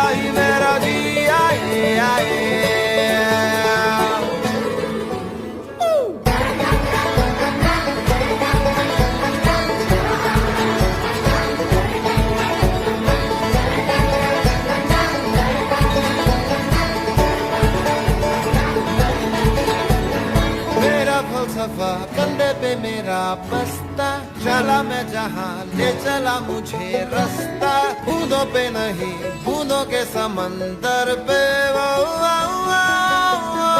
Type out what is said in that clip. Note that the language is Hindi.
ही मेरा जी आए आए। मेरा फलसफा कंधे पे मेरा बस्ता, चला मैं जहाँ ले चला मुझे रास्ता, बूंदों पे नहीं बूंदों के समंदर पे। वो, वो, वो, वो,